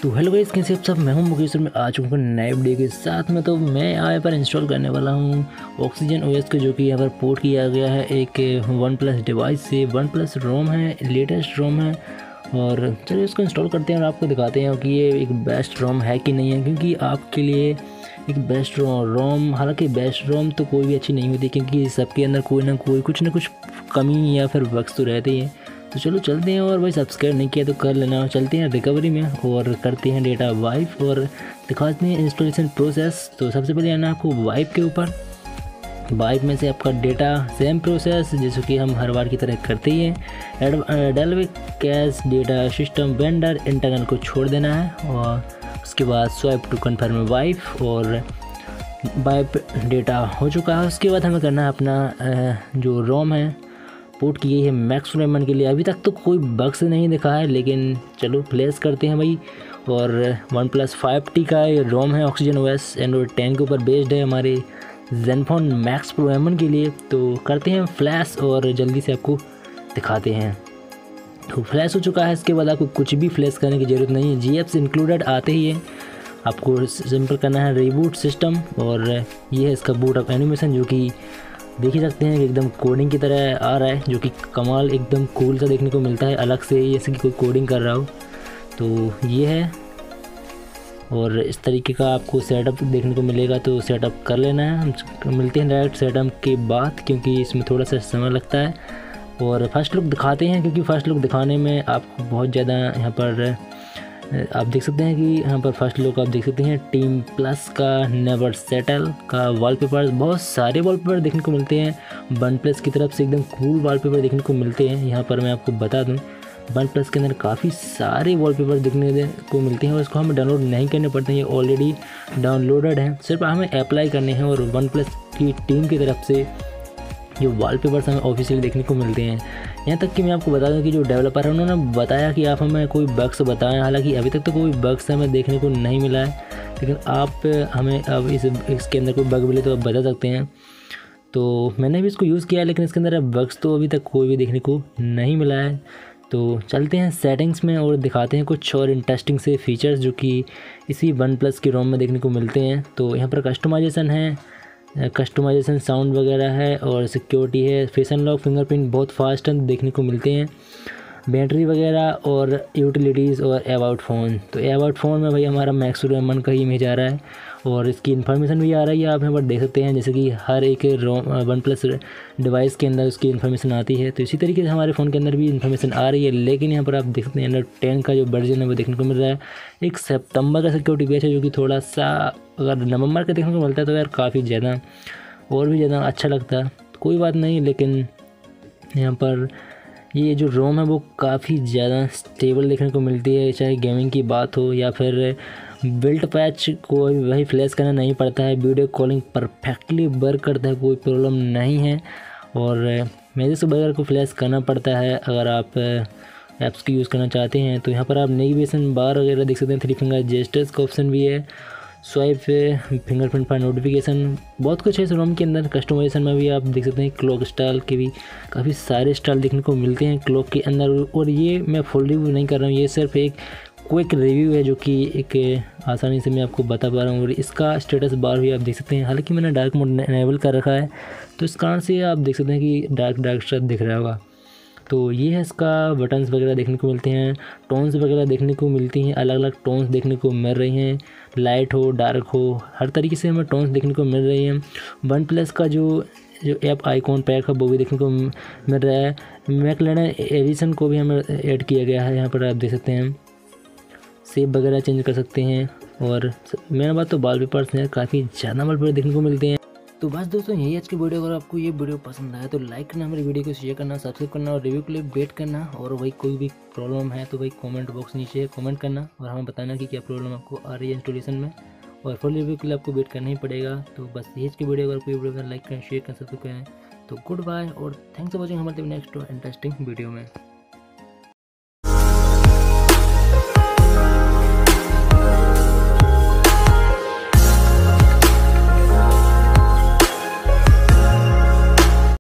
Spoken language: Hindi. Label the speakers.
Speaker 1: तो हेलो गाइस, कैसे आप सब। मैं हूं मुकेश और मैं आ चुका हूं नए वीडियो के साथ में। तो मैं यहाँ पर इंस्टॉल करने वाला हूं ऑक्सीजन ओएस को, जो कि यहाँ पर पोर्ट किया गया है एक वन प्लस डिवाइस से। वन प्लस रोम है, लेटेस्ट रोम है। और चलिए इसको इंस्टॉल करते हैं और आपको दिखाते हैं कि ये एक बेस्ट रोम है कि नहीं है। क्योंकि आपके लिए एक बेस्ट रोम, हालांकि बेस्ट रोम तो कोई भी अच्छी नहीं होती, क्योंकि सबके अंदर कोई ना कोई कुछ ना कुछ कमी या फिर बग्स तो रहते ही हैं। तो चलो चलते हैं, और भाई सब्सक्राइब नहीं किया तो कर लेना। चलते हैं रिकवरी में और करते हैं डेटा वाइप और दिखाते हैं इंस्टॉलेशन प्रोसेस। तो सबसे पहले आना आपको वाइप के ऊपर। वाइप में से आपका डेटा सेम प्रोसेस जैसे कि हम हर बार की तरह करते ही हैं। डेलवे cache data system vendor internal को छोड़ देना है, और उसके बाद स्वाइप टू कन्फर्म वाइप, और वाइप डेटा हो चुका है। उसके बाद हमें करना है अपना जो रोम है पोर्ट की गई है मैक्स रेमन के लिए। अभी तक तो कोई बग्स नहीं दिखा है, लेकिन चलो प्लेस करते हैं भाई। और वन प्लस 5T का ये रोम है, ऑक्सीजन ओएस एंड्रॉइड 10 के ऊपर बेस्ड है हमारे जेनफोन मैक्स प्रो एमन के लिए। तो करते हैं फ्लैश और जल्दी से आपको दिखाते हैं। तो फ्लैश हो चुका है। इसके बाद आपको कुछ भी फ्लैश करने की ज़रूरत नहीं है, GFs इंक्लूडेड आते ही है। आपको सिंपल करना है रिबूट सिस्टम, और ये है इसका बूट अप एनिमेशन, जो कि देख ही सकते हैं कि एकदम कोडिंग की तरह आ रहा है, जो कि कमाल एकदम कूल सा देखने को मिलता है, अलग से जैसे कि कोई कोडिंग कर रहा हो। तो ये है, और इस तरीके का आपको सेटअप देखने को मिलेगा। तो सेटअप कर लेना है। हम मिलते हैं डायरेक्ट सेटअप के बाद, क्योंकि इसमें थोड़ा सा समय लगता है। और फर्स्ट लुक दिखाते हैं, क्योंकि फ़र्स्ट लुक दिखाने में आपको बहुत ज़्यादा यहाँ पर आप देख सकते हैं कि यहाँ पर फर्स्ट लुक आप देख सकते हैं टीम प्लस का नेवर सेटल का वॉलपेपर। बहुत सारे वॉलपेपर देखने को मिलते हैं वन प्लस की तरफ से, एकदम कूल वॉलपेपर देखने को मिलते हैं। यहाँ पर मैं आपको बता दूँ, वन प्लस के अंदर काफ़ी सारे वॉलपेपर देखने को मिलते हैं, और इसको हमें डाउनलोड नहीं करने पड़ते हैं, ये ऑलरेडी डाउनलोडेड है। सिर्फ हमें अप्लाई करने हैं, और वन प्लस की टीम की तरफ से जो वॉलपेपर्स हमें ऑफिशियली देखने को मिलते हैं। यहाँ तक कि मैं आपको बता दूं कि जो डेवलपर है उन्होंने बताया कि आप हमें कोई बग्स बताएं। हालांकि अभी तक तो कोई बग्स हमें देखने को नहीं मिला है, लेकिन आप हमें अब इसके अंदर कोई बग मिले तो आप बता सकते हैं। तो मैंने भी इसको यूज़ किया है, लेकिन इसके अंदर बग्स तो अभी तक कोई भी देखने को नहीं मिला है। तो चलते हैं सेटिंग्स में और दिखाते हैं कुछ और इंटरेस्टिंग से फीचर्स जो कि इसी वन प्लस की रोम में देखने को मिलते हैं। तो यहाँ पर कस्टमाइजेशन है, कस्टमाइजेशन साउंड वगैरह है, और सिक्योरिटी है, फेस अनलॉक, फिंगरप्रिंट बहुत फास्ट देखने को मिलते हैं, बैटरी वगैरह, और यूटिलिटीज़ और अबाउट फ़ोन। तो अबाउट फ़ोन में भाई हमारा मैक्स प्रो एमन का ही इमेज आ रहा है, और इसकी इन्फॉर्मेशन भी आ रही है। आप यहाँ पर देख सकते हैं जैसे कि हर एक वन प्लस डिवाइस के अंदर उसकी इन्फॉर्मेशन आती है। तो इसी तरीके से हमारे फ़ोन के अंदर भी इन्फॉर्मेशन आ रही है। लेकिन यहाँ पर आप देख सकते हैं एंड्रॉइड 10 का जो वर्जन है वो देखने को मिल रहा है। एक सितंबर का सिक्योरिटी पैच है, जो कि थोड़ा सा अगर नवंबर का देखने को मिलता है तो यार काफ़ी ज़्यादा और भी ज़्यादा अच्छा लगता। कोई बात नहीं, लेकिन यहाँ पर ये जो रोम है वो काफ़ी ज़्यादा स्टेबल देखने को मिलती है, चाहे गेमिंग की बात हो या फिर बिल्ट पैच को वही फ्लैश करना नहीं पड़ता है। वीडियो कॉलिंग परफेक्टली वर्क करता है, कोई प्रॉब्लम नहीं है। और मैसेज वगैरह को फ्लैश करना पड़ता है अगर आप ऐप्स की यूज़ करना चाहते हैं। तो यहाँ पर आप नेविगेशन बार वगैरह देख सकते हैं, 3 फिंगर जेस्टर्स का ऑप्शन भी है, स्वाइप फिंगरप्रिंट पर नोटिफिकेशन, बहुत कुछ है इस रोम के अंदर। कस्टमाइजेशन में भी आप देख सकते हैं क्लॉक स्टाइल के भी काफ़ी सारे स्टाइल देखने को मिलते हैं क्लॉक के अंदर। और ये मैं फुल रिव्यू नहीं कर रहा हूँ, ये सिर्फ एक क्विक रिव्यू है जो कि एक आसानी से मैं आपको बता पा रहा हूँ। और इसका स्टेटस बार भी आप देख सकते हैं, हालांकि मैंने डार्क मोड इनेबल कर रखा है, तो इस कारण से आप देख सकते हैं कि डार्क स्टाइल दिख रहा होगा। तो ये है इसका बटन्स वगैरह देखने को मिलते हैं, टोन्स वगैरह देखने को मिलती हैं, अलग अलग टोन्स देखने को मिल रही हैं, लाइट हो डार्क हो हर तरीके से हमें टोन्स देखने को मिल रही हैं। वन प्लस का जो ऐप आइकॉन पैक है वो भी देखने को मिल रहा है। मैकलेन एडिशन को भी हमें ऐड किया गया है, यहाँ पर आप देख सकते हैं शेप वगैरह चेंज कर सकते हैं। और मेन बात तो वॉलपेपर्स हैं, काफ़ी ज़्यादा वॉलपेपर देखने को मिलते हैं। तो बस दोस्तों यही आज की वीडियो। अगर आपको ये वीडियो पसंद आया तो लाइक करना, हमारी वीडियो को शेयर करना, सब्सक्राइब करना और रिव्यू के लिए वेट करना। और भाई कोई भी प्रॉब्लम है तो भाई कमेंट बॉक्स नीचे कमेंट करना और हमें बताना कि क्या प्रॉब्लम आपको आ रही है इंस्टॉलेशन में। और फुल रिव्यू के लिए आपको वेट करना ही पड़ेगा। तो बस यही आज की वीडियो। अगर कोई वीडियो लाइक करें, शेयर करें, सब्सक्राइब करें। तो गुड बाय और थैंक्स फॉर वॉचिंग हमारे नेक्स्ट इंटरेस्टिंग वीडियो में।